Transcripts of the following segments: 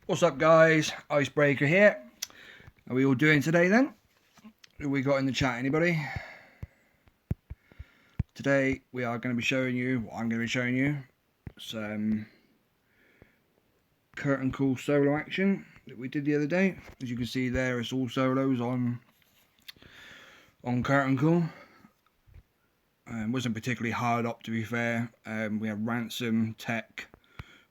What's up guys, Icebreaker here. How are we all doing today then? Who we got in the chat, anybody? Today we are going to be showing you, I'm going to be showing you some curtain call solo action that we did the other day. As you can see there, it's all solos on curtain call. Wasn't particularly hard up, to be fair. We have Ransom, Tech,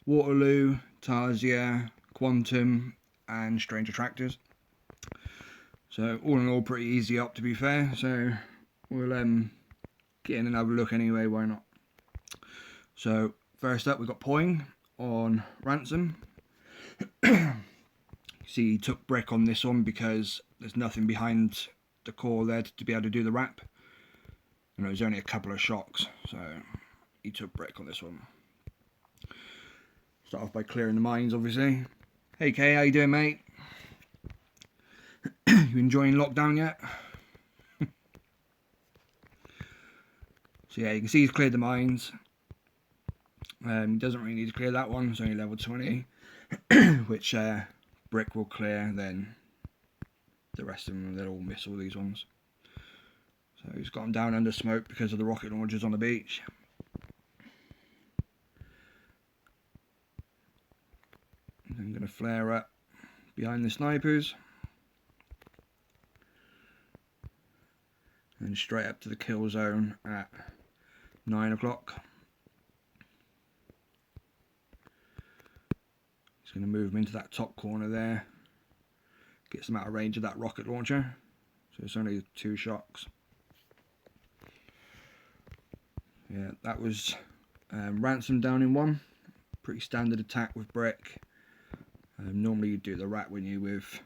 Waterloo, Tarzia, Quantum and Strange Attractors. So all in all pretty easy up, to be fair. So we'll get in another look anyway, why not? So first up we've got Poing on Ransom. See, he took brick on this one because there's nothing behind the core there to be able to do the wrap. And it was only a couple of shocks, so he took brick on this one. Start off by clearing the mines, obviously. Hey Kay, how you doing, mate? You enjoying lockdown yet? So yeah, you can see he's cleared the mines. He doesn't really need to clear that one, it's only level 20. Which brick will clear, then the rest of them, they'll all miss all these ones. So he's got them down under smoke because of the rocket launchers on the beach. I'm going to flare up behind the snipers and straight up to the kill zone at 9 o'clock. Just going to move them into that top corner there, gets them out of range of that rocket launcher, so it's only 2 shocks. Yeah, that was Ransom down in 1. Pretty standard attack with brick. Normally you do the rat, wouldn't you, with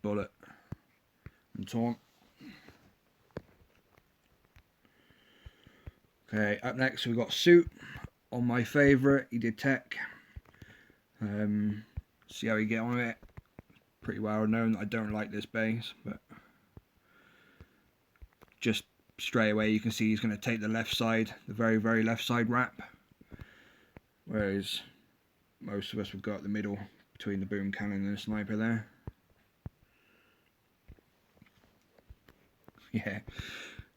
bullet and taunt. Okay, up next we've got Suit on my favourite. He did Tech. See how he get on with it. Pretty well known that I don't like this base, but just straight away you can see he's going to take the left side, the very left side wrap, whereas most of us would go up the middle between the boom cannon and the sniper there.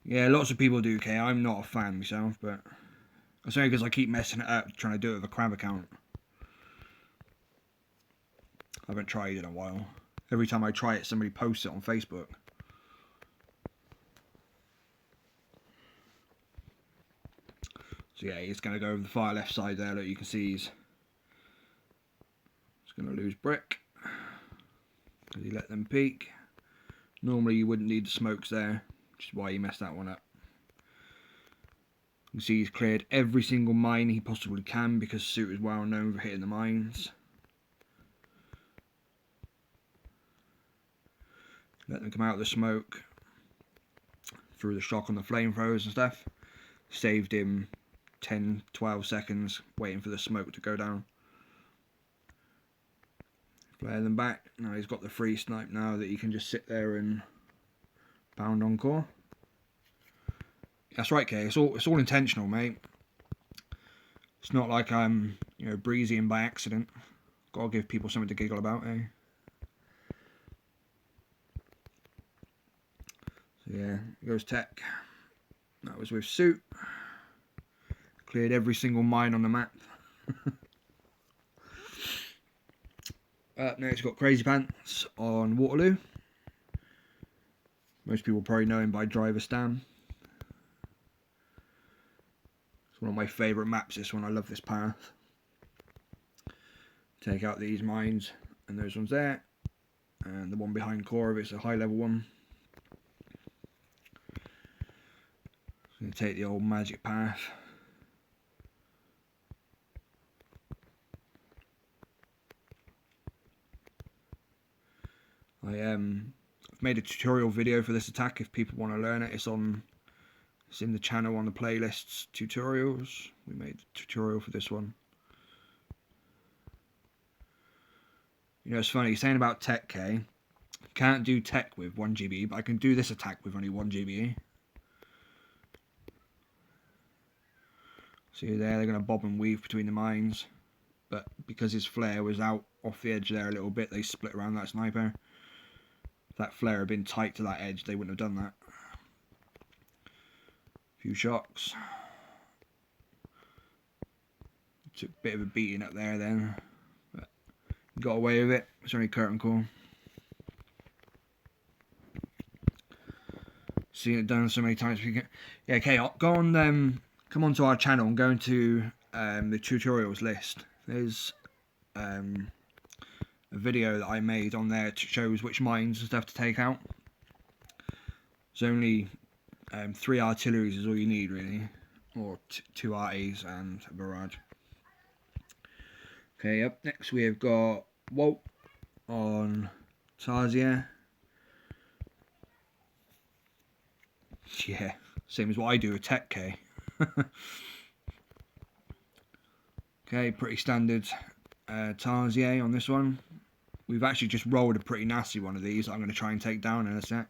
Yeah, lots of people do, okay. I'm not a fan myself, but that's only because I keep messing it up trying to do it with a crab account. I haven't tried it in a while. Every time I try it, somebody posts it on Facebook. So yeah, he's going to go over the far left side there. Look, you can see he's going to lose brick because he let them peek. Normally you wouldn't need the smokes there, which is why he messed that one up. You can see he's cleared every single mine he possibly can because Suit is well known for hitting the mines. Let them come out of the smoke through the shock on the flamethrowers and stuff. Saved him 10-12 seconds waiting for the smoke to go down. Flare them back. Now he's got the free snipe now that he can just sit there and pound on core. That's right, Kay. It's all intentional, mate. It's not like I'm breezying by accident. Gotta give people something to giggle about, eh? So yeah, goes Tech. That was with Suit. Cleared every single mine on the map. Up next, got Crazy Pants on Waterloo. Most people probably know him by Driver Stam. It's one of my favourite maps, this one. I love this path. Take out these mines and those ones there. And the one behind core of it's a high level one. Going to take the old magic path. I've made a tutorial video for this attack if people want to learn it. It's in the channel on the playlists tutorials. We made a tutorial for this one. It's funny saying about Tech, K. Can't do Tech with 1 GBE, but I can do this attack with only 1 GBE. See there, they're going to bob and weave between the mines. but because his flare was out off the edge there a little bit, they split around that sniper. If that flare had been tight to that edge, they wouldn't have done that. A few shocks. Took a bit of a beating up there then, but got away with it. It's only curtain call. Seen it done so many times. Yeah, okay, go on, come onto our channel and go into the tutorials list. There's a video that I made on there that shows which mines and stuff to take out. There's only 3 artilleries is all you need really, or 2 RTs and a barrage. Okay, up next we have got Walt on Tarsier. Yeah, same as what I do with Tech K. Okay, pretty standard Tarsier on this one. We've actually just rolled a pretty nasty one of these that I'm going to try and take down in a sec.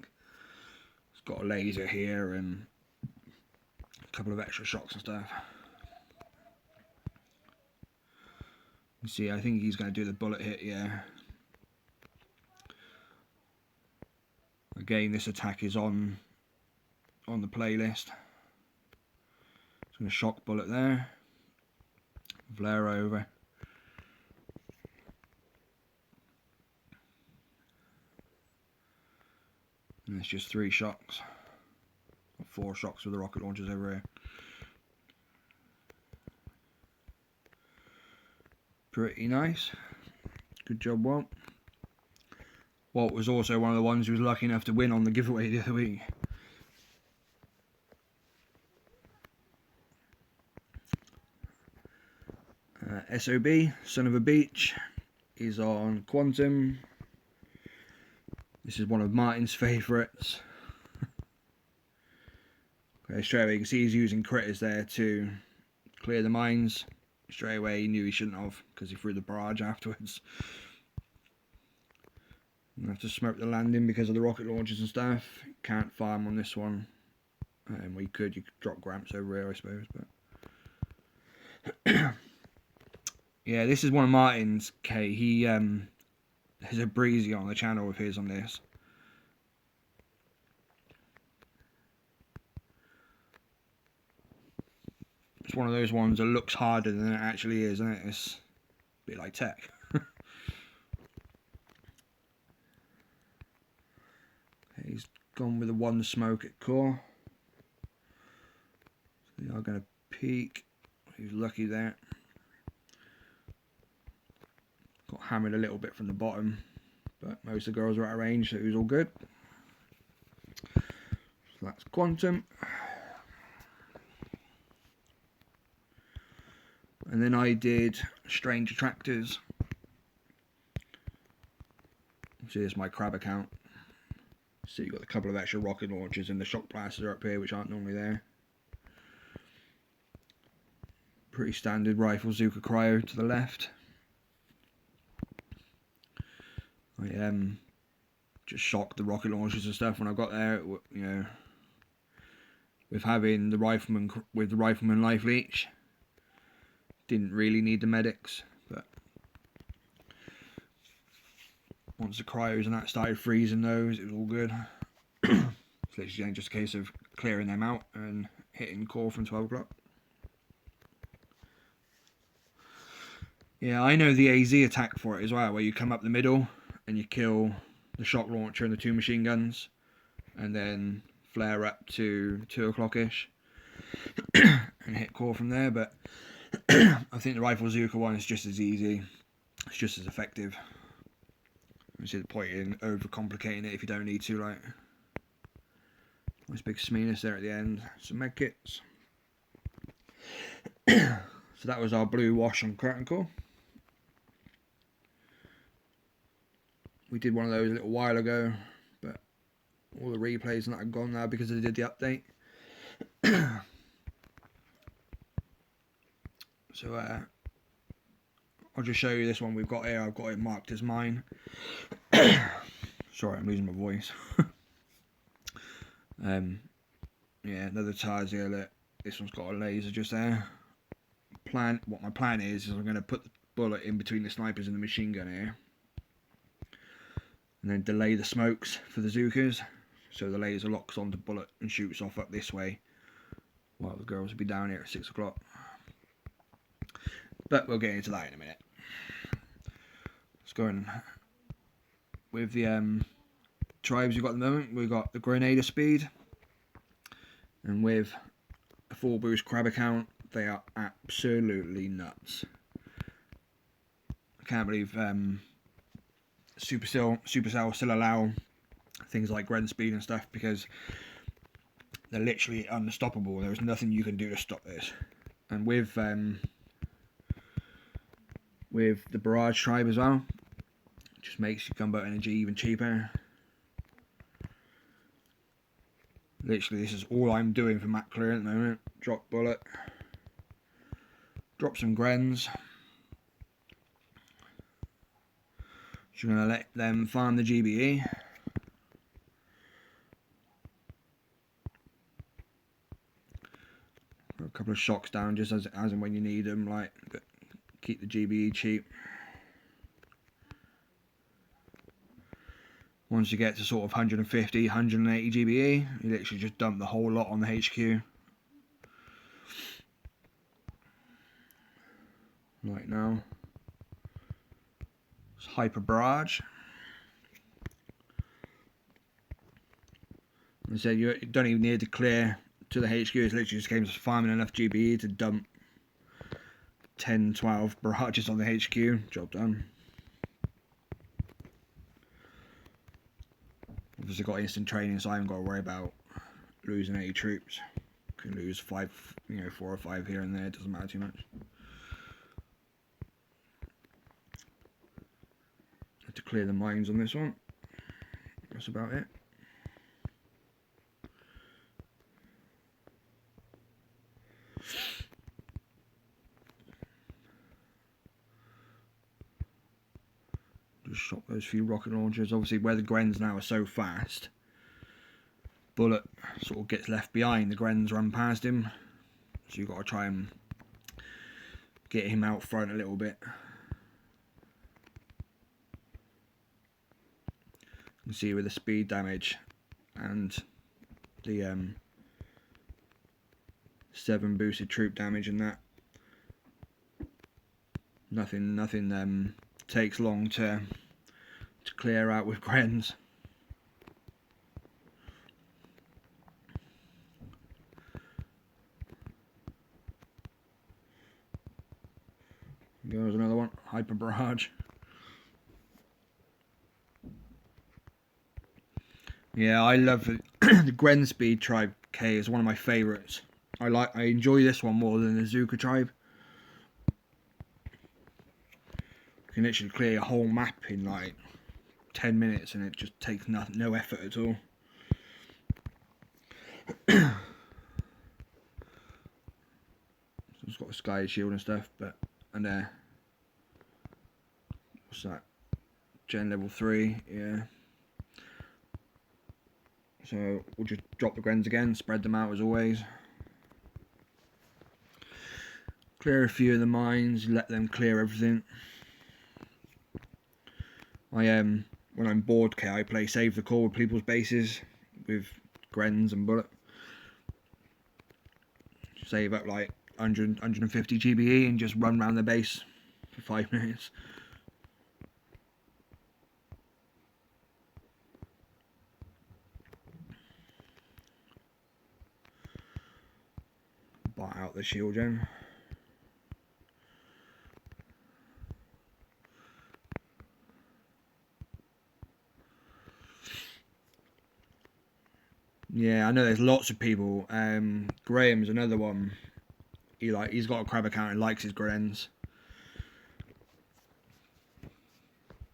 It's got a laser here and a couple of extra shocks and stuff. You see, I think he's going to do the bullet hit, yeah. Again, this attack is on the playlist. It's going to shock bullet there. Flare over. And it's just 3 shocks. Or 4 shocks with the rocket launchers over here. Pretty nice. Good job, Walt. Walt was also one of the ones who was lucky enough to win on the giveaway the other week. SOB, Son of a Beach, is on Quantum. This is one of Martin's favourites. Okay, straight away you can see he's using critters there to clear the mines. Straight away he knew he shouldn't have, because he threw the barrage afterwards. You have to smoke the landing because of the rocket launchers and stuff. Can't farm on this one. Well, you could drop Gramps over here, I suppose, but yeah, this is one of Martin's. Okay, he has a breezy on the channel of his on this. It's one of those ones that looks harder than it actually is, isn't it? It's a bit like Tech. Okay, he's gone with a 1 smoke at core. So they are going to peek. He's lucky there. Got hammered a little bit from the bottom, but most of the girls were out of range, so it was all good. So that's Quantum. And then I did Strange Attractors. So here's my crab account. So you've got a couple of extra rocket launchers and the shock blasters up here, which aren't normally there. Pretty standard rifle Zuka Cryo to the left. I just shocked the rocket launchers and stuff when I got there. You know, with having the rifleman life leech, didn't really need the medics, but once the cryos and that started freezing those, it was all good. It's literally just a case of clearing them out and hitting core from 12 o'clock. Yeah, I know the AZ attack for it as well, where you come up the middle and you kill the shock launcher and the 2 machine guns, and then flare up to 2 o'clock-ish and hit core from there. But I think the rifle Zuka one is just as easy, it's just as effective. You see the point in overcomplicating it if you don't need to, like. Nice big Smeanus there at the end. Some med kits. So that was our blue wash on curtain call. We did one of those a little while ago, but all the replays and that are gone now because they did the update. So I'll just show you this one we've got here. I've got it marked as mine. Sorry, I'm losing my voice. Yeah, another Tarsier. This one's got a laser just there. What my plan is I'm going to put bullet in between the snipers and the machine gun here. And then delay the smokes for the Zookas, so the laser locks onto bullet and shoots off up this way, while the girls will be down here at 6 o'clock. But we'll get into that in a minute. Let's go on with the tribes we've got at the moment. We've got the Grenadier speed, and with a 4 boost crab account, they are absolutely nuts. I can't believe Supercell still allow things like Gren speed and stuff, because they're literally unstoppable. There's nothing you can do to stop this. And with the Barrage tribe as well, it just makes your gunboat energy even cheaper. Literally, this is all I'm doing for map clear at the moment. Drop bullet, drop some Grens. Just going to let them farm the GBE. Put a couple of shocks down just as and when you need them, like, but keep the GBE cheap. Once you get to sort of 150, 180 GBE, you literally just dump the whole lot on the HQ. Right now, it's Hyper Barrage. I said you don't even need to clear to the HQ, it's literally just a case of farming enough GBE to dump 10, 12 barrages on the HQ, job done. Obviously got instant training, so I haven't got to worry about losing any troops. Can lose 5, 4 or 5 here and there, it doesn't matter too much. Have to clear the mines on this one. That's about it. Just shot those few rocket launchers. Obviously, where the Grens now are so fast, bullet sort of gets left behind. The Grens run past him, so you've got to try and get him out front a little bit. You can see with the speed damage and the 7 boosted troop damage and that, nothing takes long to clear out with Grens. There's another one, Hyper Barrage. Yeah, I love it. The Gren Speed Tribe K is one of my favourites. I enjoy this one more than the Zooka Tribe. You can literally clear a whole map in like 10 minutes and it just takes no effort at all. It's got a sky shield and stuff, and what's that? Gen level 3, yeah. So we'll just drop the Grens again, spread them out as always. Clear a few of the mines, let them clear everything. When I'm bored, I play Save the Call with people's bases with Grens and bullet. Save up like 100, 150 GBE and just run around the base for 5 minutes. Bite out the shield gen. Yeah, I know there's lots of people. Graham's another one. He's got a crab account and likes his Grens.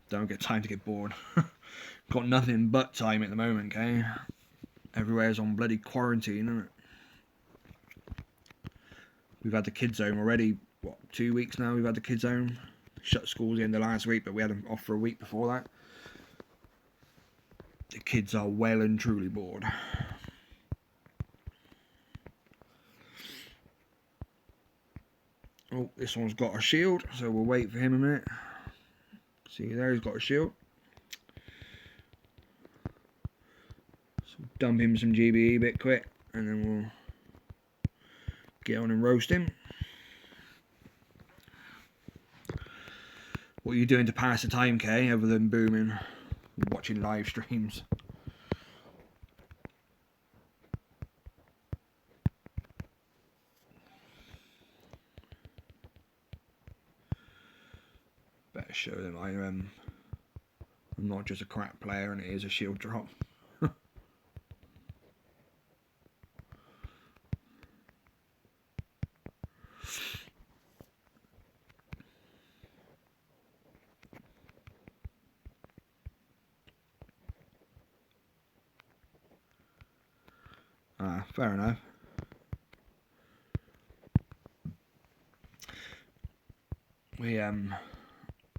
Don't get time to get bored. Got nothing but time at the moment, okay? Everywhere's on bloody quarantine, isn't it? We've had the kids home already, what, 2 weeks now we've had the kids home. Shut schools the end of last week, but we had them off for a week before that. The kids are well and truly bored. Oh, this one's got a shield, so we'll wait for him a minute. See there, he's got a shield. So dump him some GBE a bit quick, and then we'll get on and roast him. What are you doing to pass the time, Kay, other than booming, watching live streams? Better show them I'm not just a crap player and it is a shield drop. Ah, fair enough. We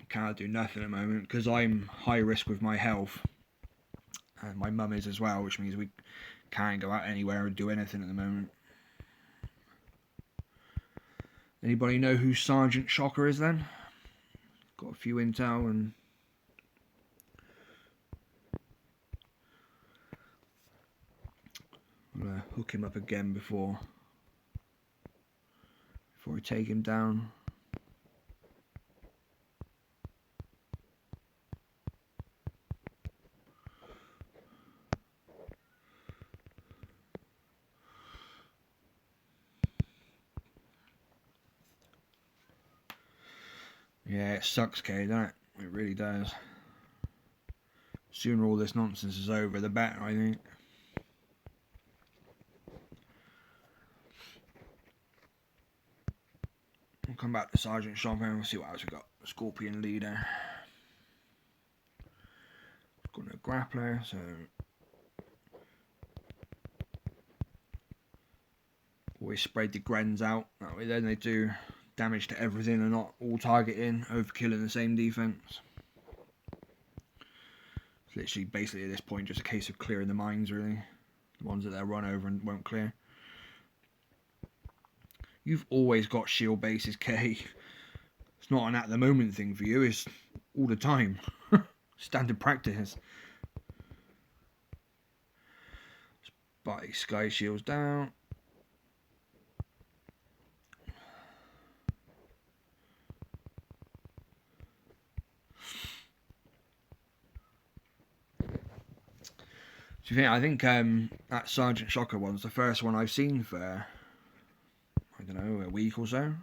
can't do nothing at the moment because I'm high risk with my health, and my mum is as well, which means we can't go out anywhere and do anything at the moment. Anybody know who Sergeant Shocker is then? Got a few intel and I'm gonna hook him up again before I take him down. Yeah, it sucks, Kay, doesn't it? It really does. Sooner all this nonsense is over, the better, I think. We'll come back to Sergeant Shocker and we'll see what else we got. Scorpion Leader. Got no grappler, so always spread the Grens out. That way then they do damage to everything and not all targeting, overkilling the same defense. It's literally basically at this point just a case of clearing the mines, really. The ones that they'll run over and won't clear. You've always got shield bases, Kay. It's not an at the moment thing for you, it's all the time. Standard practice. Body sky shields down. Do you think? I think that Sergeant Shocker one's the first one I've seen for, I don't know, a week or so.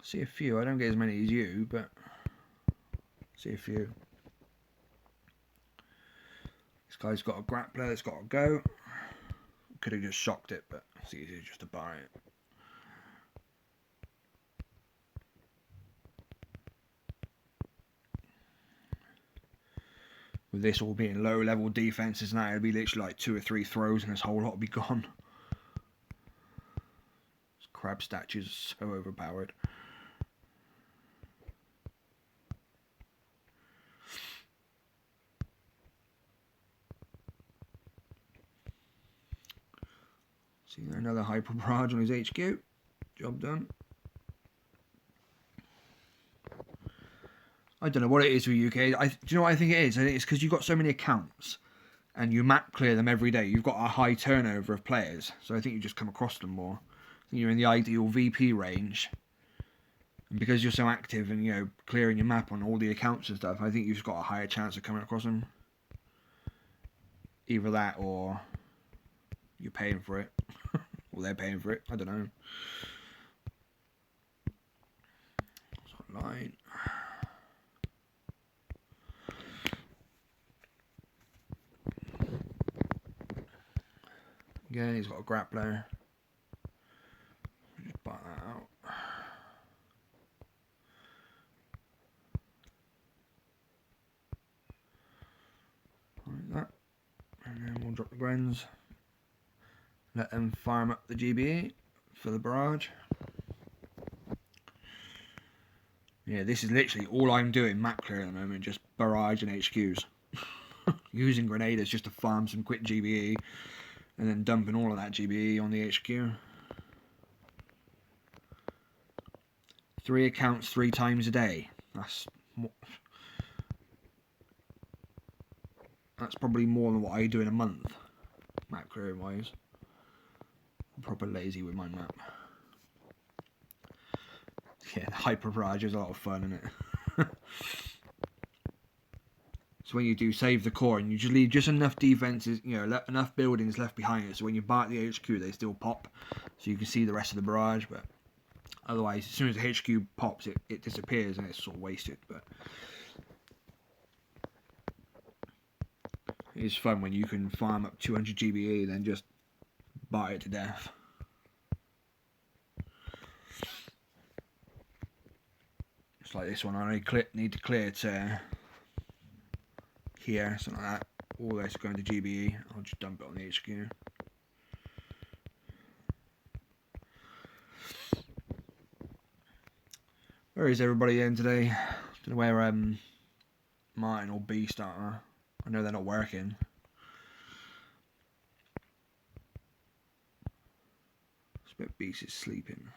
See a few. I don't get as many as you, but see a few. This guy's got a grappler that's got to go. Could have just shocked it, but it's easier just to bar it. With this all being low level defenses now, it'll be literally like 2 or 3 throws and this whole lot will be gone. This crab statues are so overpowered. See there, another hyper barrage on his HQ. Job done. I don't know what it is with UK. Do you know what I think it is? I think it's because you've got so many accounts and you map clear them every day. You've got a high turnover of players, so I think you just come across them more. I think you're in the ideal VP range, and because you're so active and, you know, clearing your map on all the accounts and stuff, I think you've got a higher chance of coming across them. Either that or you're paying for it, or they're paying for it. I don't know. Line. Again, he's got a grappler. Just butt that out. Like that. And then we'll drop the Grens. Let them farm up the GBE for the barrage. Yeah, this is literally all I'm doing map clear at the moment, just barrage and HQs. Using grenaders just to farm some quick GBE. And then dumping all of that GBE on the HQ. 3 accounts 3 times a day. That's probably more than what I do in a month, map creating wise. I'm proper lazy with my map. Yeah, the hyper barrage is a lot of fun, isn't it? So when you do save the core, and you just leave just enough defenses, you know, enough buildings left behind it, so when you bark the HQ, they still pop, so you can see the rest of the barrage. But otherwise, as soon as the HQ pops, it disappears and it's sort of wasted. But it's fun when you can farm up 200 GBE, then just bite it to death. It's like this one. I only need to clear to here, something like that. All this going to GBE. I'll just dump it on the HQ. Where is everybody in today? Don't know where Martin or Beast are. I know they're not working. I bet Beast is sleeping.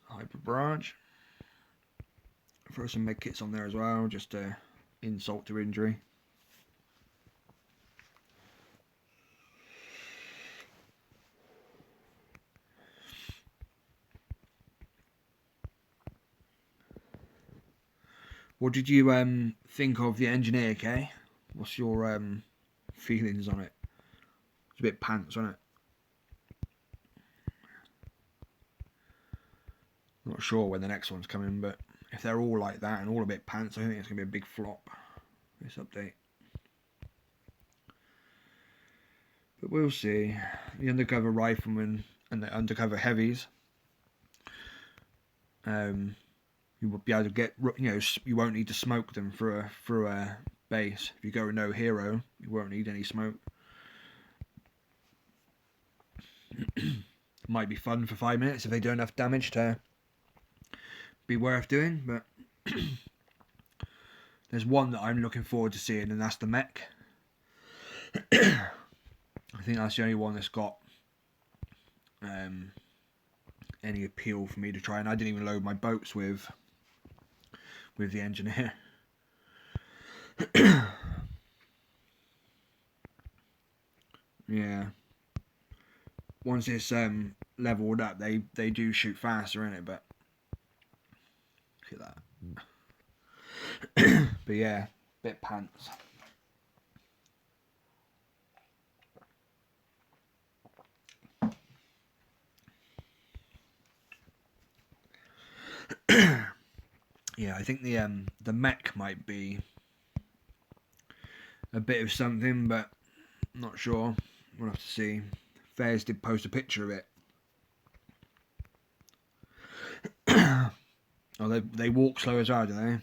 Hyper barrage. Throw some med kits on there as well, just to insult to injury. What did you think of the engineer, Kay? What's your feelings on it? It's a bit pants, wasn't it? Not sure when the next one's coming, but if they're all like that and all a bit pants, I think it's going to be a big flop, this update. But we'll see. The undercover riflemen and the undercover heavies, you will be able to get, you know, you won't need to smoke them through a base. If you go with no hero, you won't need any smoke. Might be fun for 5 minutes if they do enough damage to be worth doing, but there's one that I'm looking forward to seeing, and that's the mech. I think that's the only one that's got any appeal for me to try, and I didn't even load my boats with the engineer. Yeah. Once it's leveled up, they do shoot faster in it, but look at that. But yeah, bit pants. Yeah, I think the mech might be a bit of something, but I'm not sure. We'll have to see. Fairs did post a picture of it. Oh, they walk slow as well, do they?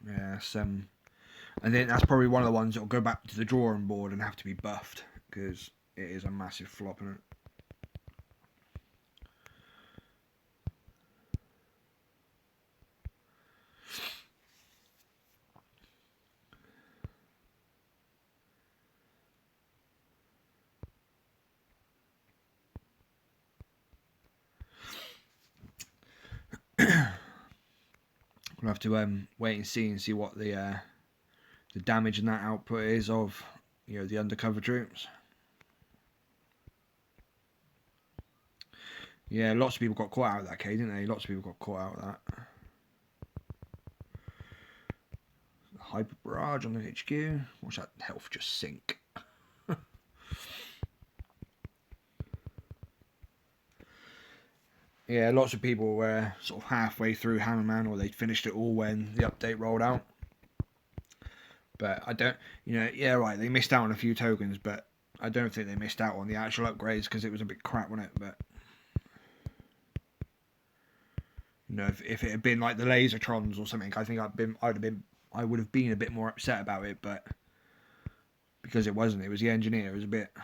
Yes. I think that's probably one of the ones that will go back to the drawing board and have to be buffed, because it is a massive flop, isn't it? We'll have to wait and see what the damage in that output is of, you know, the undercover troops. Yeah, lots of people got caught out of that, Kay, didn't they? Lots of people got caught out of that. Hyper barrage on the HQ. Watch that health just sink. Yeah, lots of people were sort of halfway through Hammerman, or they'd finished it all when the update rolled out. But I don't, you know, yeah, right, they missed out on a few tokens, but I don't think they missed out on the actual upgrades, because it was a bit crap, wasn't it? But you know, if it had been like the Lasertrons or something, I think I would have been a bit more upset about it. But because it wasn't, it was the engineer. It was a bit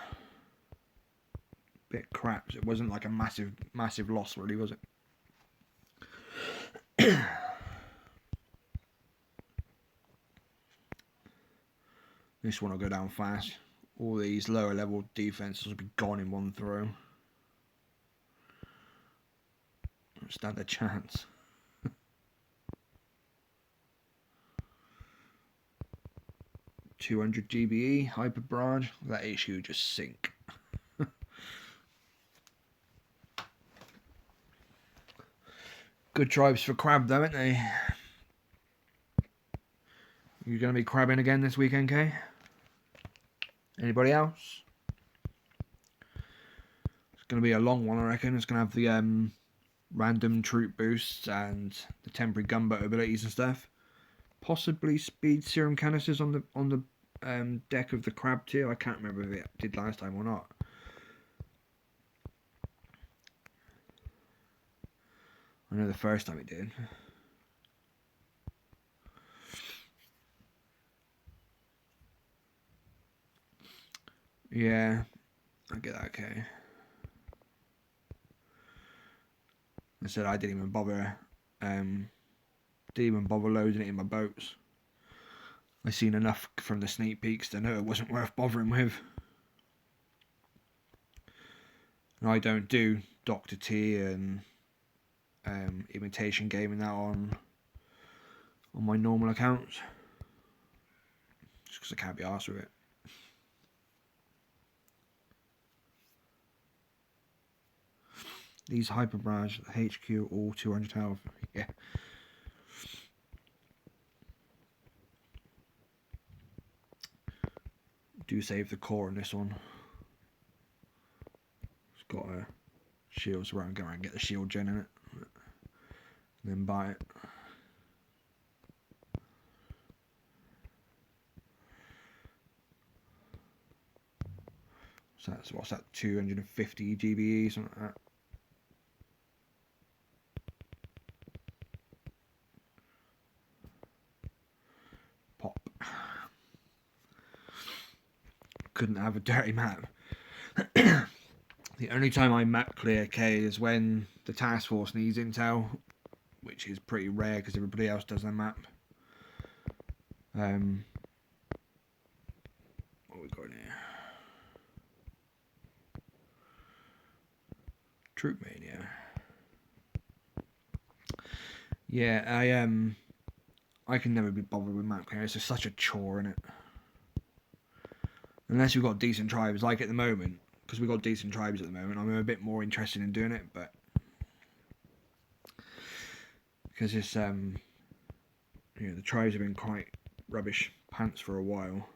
crap. So it wasn't like a massive loss, really, was it? This one will go down fast. All these lower level defenses will be gone in one throw. Don't stand a chance. 200 GBE, hyper barrage. That issue just sink. Good tribes for crab though, aren't they? You going to be crabbing again this weekend, Kay? Anybody else? It's going to be a long one, I reckon. It's going to have the random troop boosts and the temporary gunboat abilities and stuff. Possibly speed serum canisters on the deck of the crab tier. I can't remember if it did last time or not. I know the first time it did. Yeah, I get that, okay. I said I didn't even bother loading it in my boats. I seen enough from the sneak peeks to know it wasn't worth bothering with. And I don't do Dr. T and imitation gaming that on my normal accounts. Just because I can't be arsed with it. These hyper barrage HQ all 200 health. Yeah. Do save the core on this one. It's got a shield, so we're going to go around and get the shield gen in it. And then buy it. So that's, what's that, 250 GBE, something like that. Pop. Couldn't have a dirty map. The only time I map clear K is when the task force needs intel, which is pretty rare because everybody else does their map. What we got in here? Troop Mania. Yeah, I can never be bothered with map clear. It's just such a chore, innit? Unless we've got decent tribes, like at the moment, because we've got decent tribes at the moment, I'm a bit more interested in doing it, but because it's the tribes have been quite rubbish pants for a while.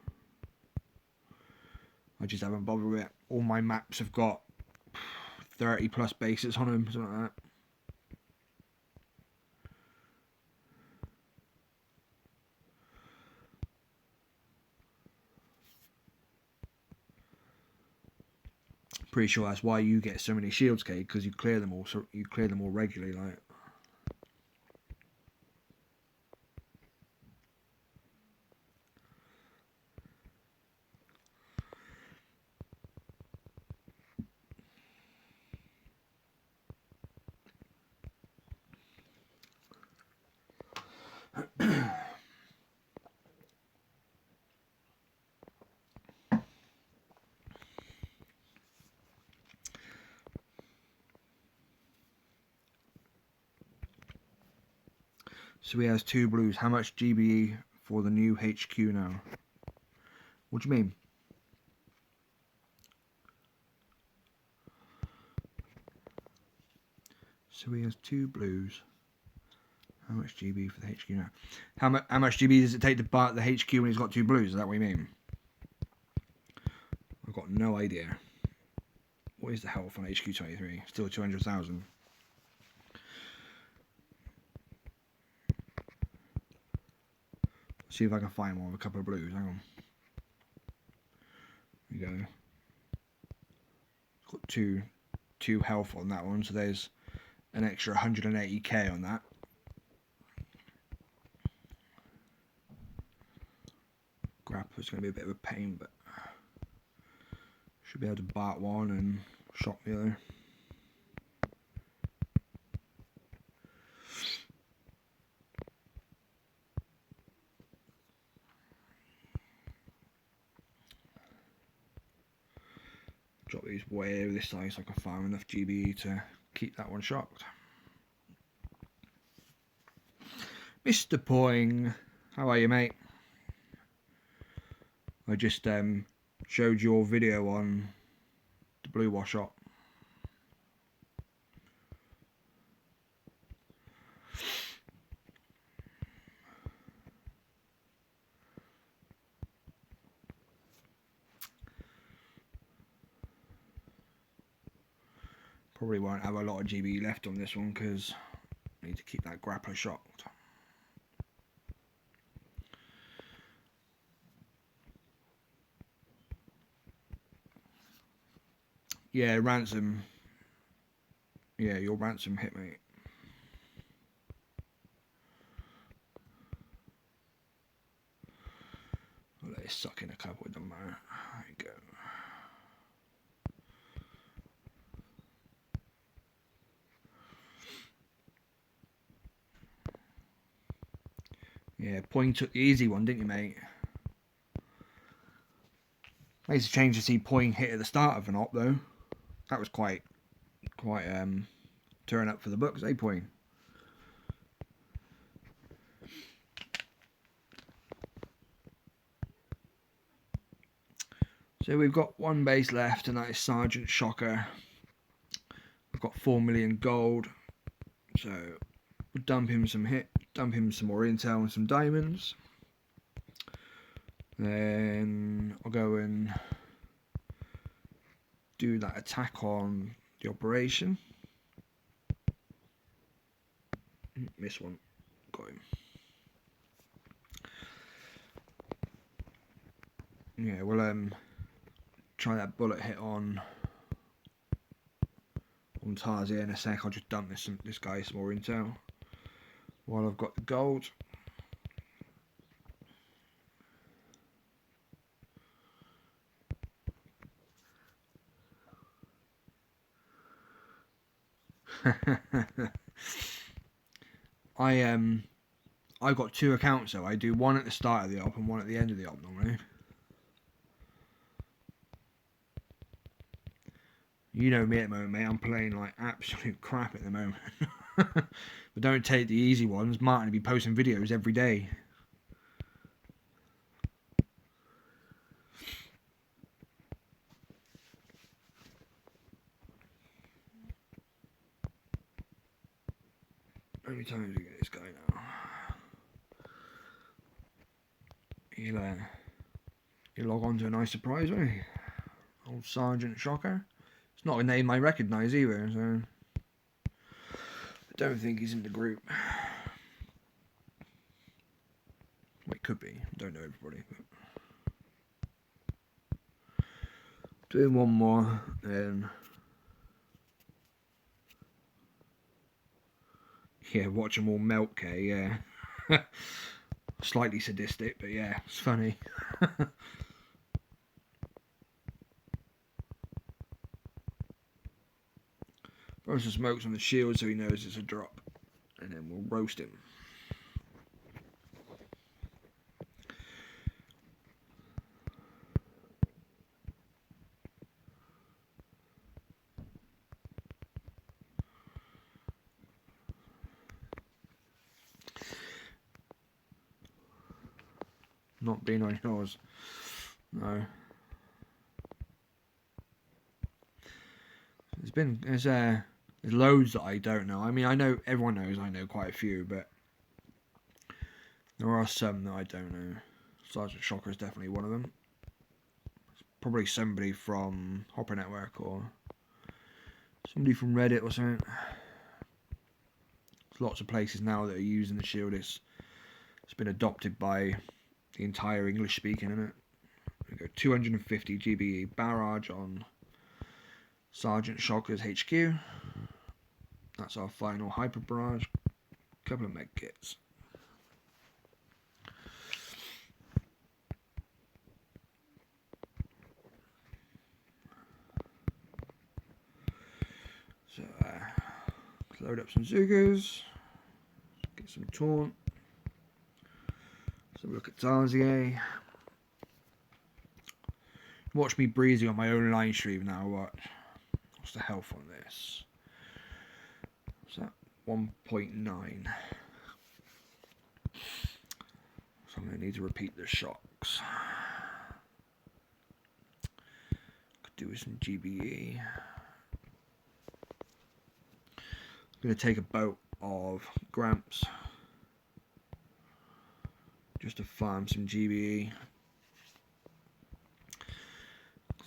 I just haven't bothered with it. All my maps have got 30 plus bases on them, something like that. Pretty sure that's why you get so many shields, Kate, because you clear them all. So you clear them all regularly, like. So he has 2 blues. How much GBE for the new HQ now? What do you mean? So he has 2 blues. How much GB for the HQ now? How much GB does it take to buy the HQ when he's got 2 blues? Is that what you mean? I've got no idea. What is the health on HQ 23? Still 200,000. See if I can find one with a couple of blues. Hang on. There we go. It's got two health on that one, so there's an extra 180k on that. Grappler's going to be a bit of a pain, but should be able to bart one and shot the other. drop these way over this side so I can find enough GBE to keep that one shocked. Mr. Poing, how are you, mate? I just showed your video on the blue wash up. Probably won't have a lot of GB left on this one because I need to keep that grappler shocked. Yeah, ransom. Yeah, your ransom hit, mate. I'll let it suck in a couple of them, man. There you go. Yeah, Point took the easy one, didn't you, mate? Makes a change to see Point hit at the start of an op, though. That was quite turn up for the books, eh, Point? So we've got one base left, and that is Sergeant Shocker. We've got 4 million gold, so we'll dump him some more intel and some diamonds. Then I'll go and do that attack on the operation. Miss one, got him. Yeah, we'll try that bullet hit on Tarzia in a sec. I'll just dump this guy some more intel while I've got the gold. I've got two accounts, so I do one at the start of the op and one at the end of the op normally. You know me at the moment, mate. I'm playing like absolute crap at the moment. But don't take the easy ones. Martin will be posting videos every day. How many times do we get this guy now? He'll log on to a nice surprise, won't he? Old Sergeant Shocker. It's not a name I recognise either, so I don't think he's in the group. Well, it could be. I don't know everybody. But doing one more, then yeah, watch them all melt, K. Yeah, slightly sadistic, but yeah, it's funny. Throw some smokes on the shield so he knows it's a drop, and then we'll roast him. Not being on yours, no. There's loads that I don't know. I mean, I know everyone knows I know quite a few, but there are some that I don't know. Sergeant Shocker is definitely one of them. It's probably somebody from Hopper Network or somebody from Reddit or something. There's lots of places now that are using the shield. It's been adopted by the entire English speaking, isn't it? We go 250 GBE barrage on Sergeant Shocker's HQ. That's our final hyper barrage. Couple of med kits. So load up some Zugas. Get some taunt. So look at Tarzier. Watch me breezy on my own line stream now. What's the health on this? What's that? 1.9. So I'm going to need to repeat the shocks. Could do with some GBE. I'm going to take a boat of Gramps just to farm some GBE.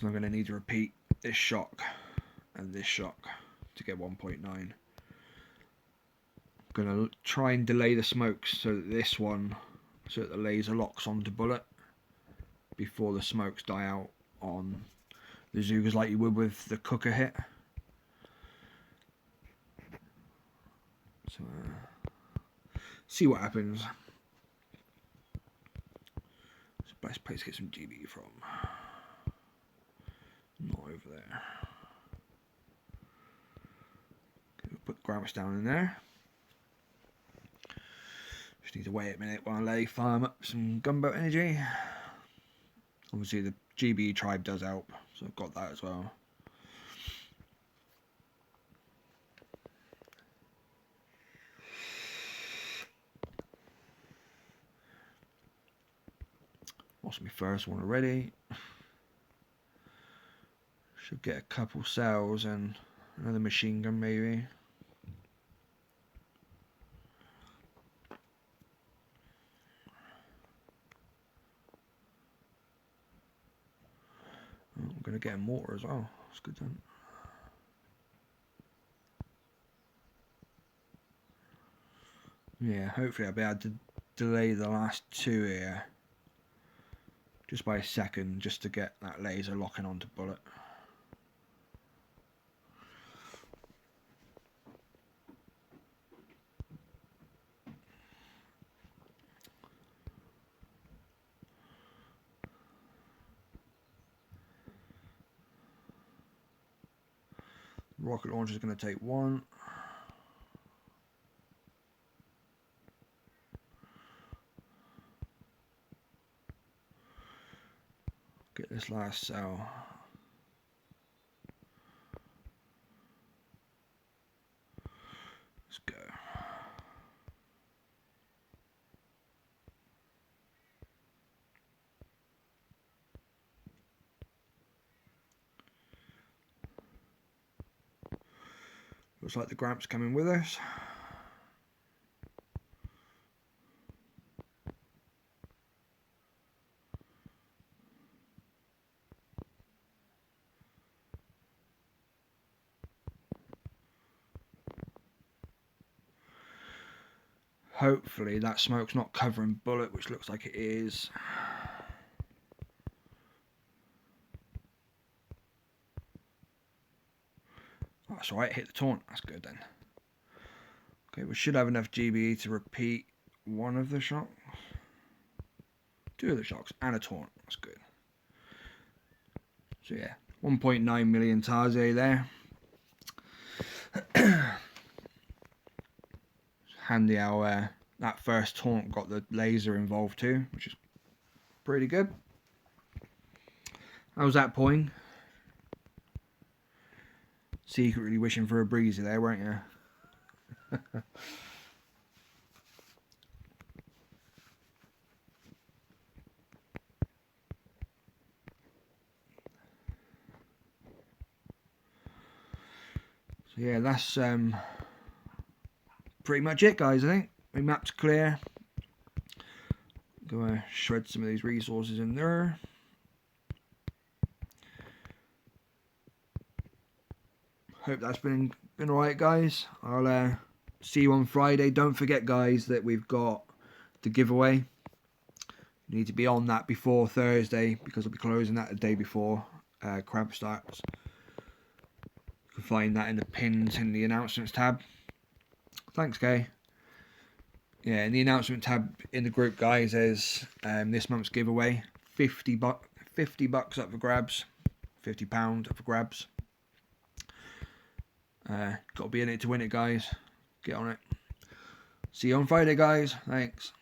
So I'm going to need to repeat this shock and this shock to get 1.9. I'm going to try and delay the smokes so that the laser locks onto bullet before the smokes die out on the Zugas like you would with the cooker hit. So see what happens. It's the best place to get some GB from. Not over there. Okay, we'll put Gramps down in there. Just need to wait a minute while I farm up some gunboat energy. Obviously the GB tribe does help, so I've got that as well. Lost my first one already. Should get a couple cells and another machine gun maybe. Oh, I'm going to get a mortar as well. That's good then. Yeah, hopefully I'll be able to delay the last two here just by a second, just to get that laser locking onto bullet. Rocket launcher is going to take one. Get this last cell. Let's go. Looks like the Gramps coming with us. Hopefully that smoke's not covering bullet, which looks like it is. Oh, that's alright, hit the taunt. That's good then. Okay, we should have enough GBE to repeat one of the shocks. Two of the shocks and a taunt. That's good. So yeah, 1.9 million Tarze there. Handy how that first taunt got the laser involved too, which is pretty good. How's that point? Secretly wishing for a breezy there, weren't you? So yeah, that's pretty much it, guys. I think my map's clear. Gonna shred some of these resources in there. Hope that's been alright, guys. I'll see you on Friday. Don't forget, guys, that we've got the giveaway. You need to be on that before Thursday because I'll be closing that the day before Crab starts. You can find that in the pins in the announcements tab. Thanks, Kay. Yeah, in the announcement tab in the group, guys, there's this month's giveaway. 50 bucks up for grabs. £50 up for grabs. Got to be in it to win it, guys. Get on it. See you on Friday, guys. Thanks.